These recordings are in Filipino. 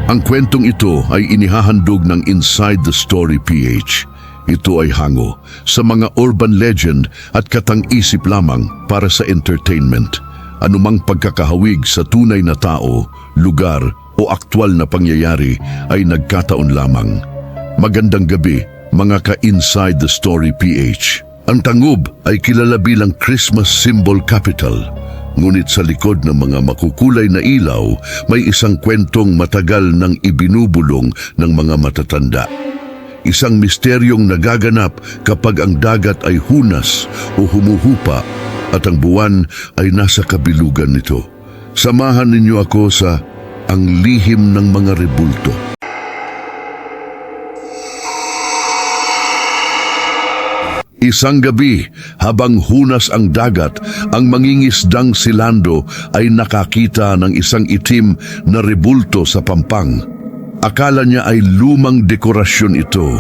Ang kwentong ito ay inihahandog ng Inside the Story PH. Ito ay hango sa mga urban legend at katang-isip lamang para sa entertainment. Anumang pagkakahawig sa tunay na tao, lugar o aktwal na pangyayari ay nagkataon lamang. Magandang gabi, mga ka-Inside the Story PH. Ang Tangub ay kilala bilang Christmas symbol capital. Ngunit sa likod ng mga makukulay na ilaw, may isang kwentong matagal nang ibinubulong ng mga matatanda. Isang misteryong nagaganap kapag ang dagat ay hunas o humuhupa at ang buwan ay nasa kabilugan nito. Samahan ninyo ako sa Ang Lihim ng Mga Rebulto. Isang gabi, habang hunas ang dagat, ang mangingisdang si Lando ay nakakita ng isang itim na rebulto sa pampang. Akala niya ay lumang dekorasyon ito,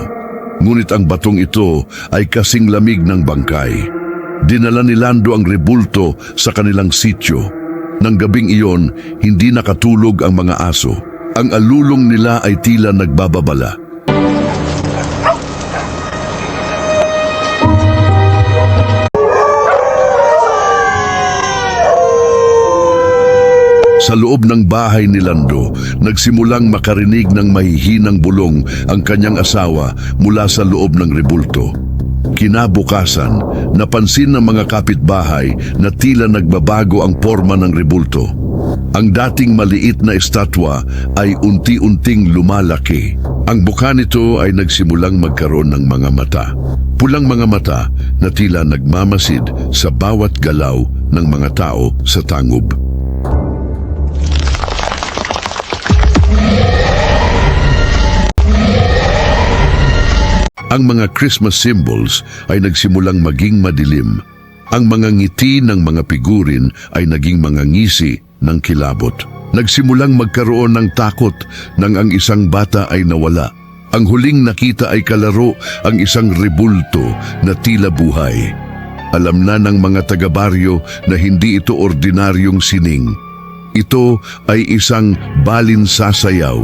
ngunit ang batong ito ay kasing lamig ng bangkay. Dinala ni Lando ang rebulto sa kanilang sityo. Nang gabing iyon, hindi nakatulog ang mga aso. Ang alulong nila ay tila nagbababala. Sa loob ng bahay ni Lando, nagsimulang makarinig ng mahihinang bulong ang kanyang asawa mula sa loob ng rebulto. Kinabukasan, napansin ng mga kapitbahay na tila nagbabago ang forma ng rebulto. Ang dating maliit na estatwa ay unti-unting lumalaki. Ang buka nito ay nagsimulang magkaroon ng mga mata. Pulang mga mata na tila nagmamasid sa bawat galaw ng mga tao sa Tangub. Ang mga Christmas symbols ay nagsimulang maging madilim. Ang mga ngiti ng mga figurin ay naging mga ngisi ng kilabot. Nagsimulang magkaroon ng takot nang ang isang bata ay nawala. Ang huling nakita ay kalaro ang isang rebulto na tila buhay. Alam na ng mga taga-baryo na hindi ito ordinaryong sining. Ito ay isang balinsasayaw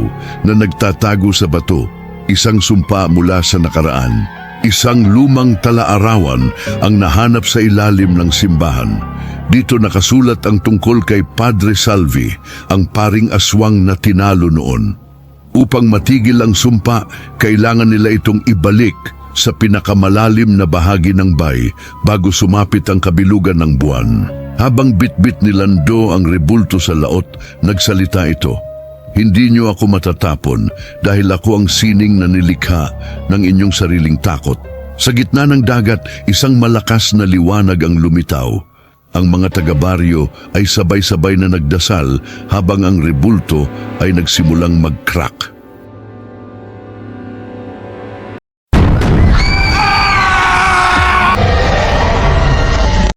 na nagtatago sa bato. Isang sumpa mula sa nakaraan. Isang lumang talaarawan ang nahanap sa ilalim ng simbahan. Dito nakasulat ang tungkol kay Padre Salvi, ang paring aswang na tinalo noon. Upang matigil ang sumpa, kailangan nila itong ibalik sa pinakamalalim na bahagi ng bay bago sumapit ang kabilugan ng buwan. Habang bitbit ni Lando ang rebulto sa laot, nagsalita ito. Hindi niyo ako matatapon dahil ako ang sining na nilikha ng inyong sariling takot. Sa gitna ng dagat, isang malakas na liwanag ang lumitaw. Ang mga taga-baryo ay sabay-sabay na nagdasal habang ang rebulto ay nagsimulang mag-crack.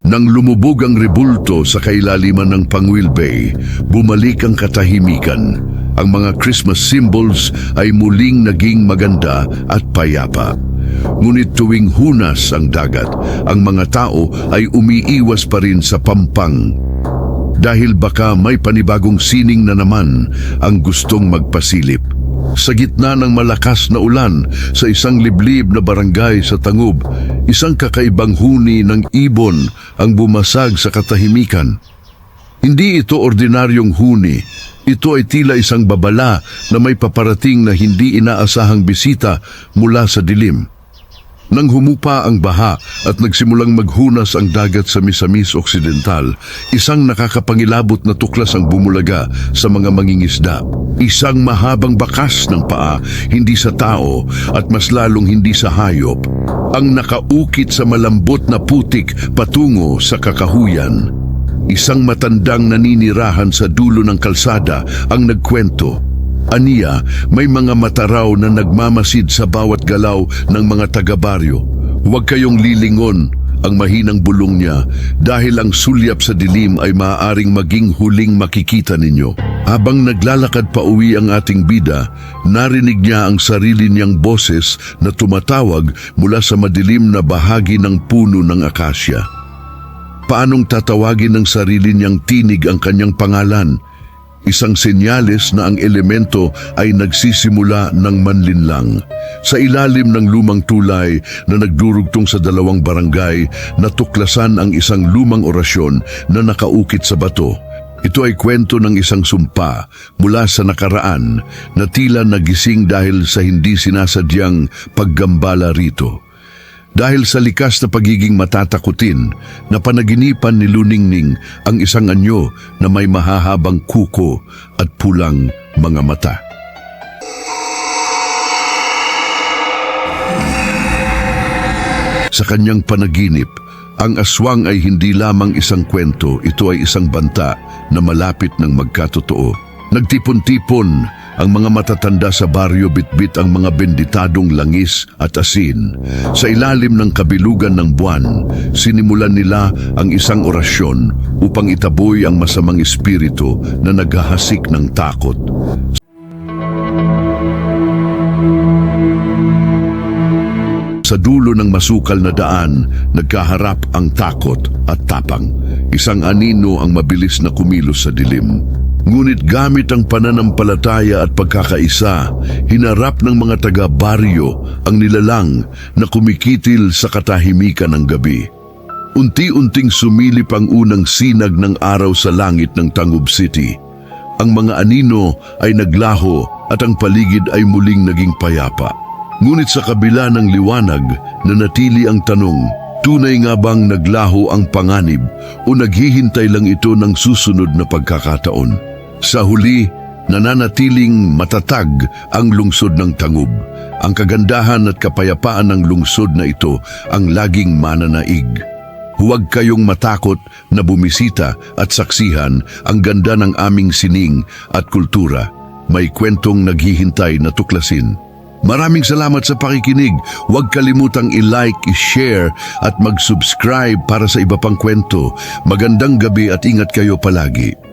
Nang lumubog ang rebulto sa kailaliman ng Panguil Bay, bumalik ang katahimikan. Ang mga Christmas symbols ay muling naging maganda at payapa. Ngunit tuwing hunas ang dagat, ang mga tao ay umiiwas pa rin sa pampang. Dahil baka may panibagong sining na naman ang gustong magpasilip. Sa gitna ng malakas na ulan sa isang liblib na barangay sa Tangub, isang kakaibang huni ng ibon ang bumasag sa katahimikan. Hindi ito ordinaryong huni. Ito ay tila isang babala na may paparating na hindi inaasahang bisita mula sa dilim. Nang humupa ang baha at nagsimulang maghunas ang dagat sa Misamis Occidental, isang nakakapangilabot na tuklas ang bumulaga sa mga mangingisda. Isang mahabang bakas ng paa, hindi sa tao at mas lalong hindi sa hayop. Ang nakaukit sa malambot na putik patungo sa kakahuyan. Isang matandang naninirahan sa dulo ng kalsada ang nagkwento. Aniya, may mga mata raw na nagmamasid sa bawat galaw ng mga taga-baryo. Huwag kayong lilingon, ang mahinang bulong niya, dahil ang sulyap sa dilim ay maaaring maging huling makikita ninyo. Habang naglalakad pa uwi ang ating bida, narinig niya ang sarili niyang boses na tumatawag mula sa madilim na bahagi ng puno ng akasya. Paanong tatawagin ng sarili niyang tinig ang kanyang pangalan? Isang senyales na ang elemento ay nagsisimula ng manlinlang. Sa ilalim ng lumang tulay na nagdurugtong sa dalawang barangay, natuklasan ang isang lumang orasyon na nakaukit sa bato. Ito ay kwento ng isang sumpa mula sa nakaraan na tila nagising dahil sa hindi sinasadyang paggambala rito. Dahil sa likas na pagiging matatakutin, napanaginipan ni Luningning ang isang anyo na may mahahabang kuko at pulang mga mata. Sa kanyang panaginip, ang aswang ay hindi lamang isang kwento, ito ay isang banta na malapit ng magkatotoo. Nagtipon-tipon ang mga matatanda sa baryo, bitbit ang mga benditadong langis at asin. Sa ilalim ng kabilugan ng buwan, sinimulan nila ang isang orasyon upang itaboy ang masamang espiritu na naghahasik ng takot. Sa dulo ng masukal na daan, nagkaharap ang takot at tapang. Isang anino ang mabilis na kumilos sa dilim. Ngunit gamit ang pananampalataya at pagkakaisa, hinarap ng mga taga-baryo ang nilalang na kumikitil sa katahimikan ng gabi. Unti-unting sumilip ang unang sinag ng araw sa langit ng Tangub City. Ang mga anino ay naglaho at ang paligid ay muling naging payapa. Ngunit sa kabila ng liwanag, nanatili ang tanong, tunay nga bang naglaho ang panganib o naghihintay lang ito ng susunod na pagkakataon? Sa huli, nananatiling matatag ang lungsod ng Tangub. Ang kagandahan at kapayapaan ng lungsod na ito ang laging mananaig. Huwag kayong matakot na bumisita at saksihan ang ganda ng aming sining at kultura. May kwentong naghihintay na tuklasin. Maraming salamat sa pakikinig. Huwag kalimutang i-like, i-share at mag-subscribe para sa iba pang kwento. Magandang gabi at ingat kayo palagi.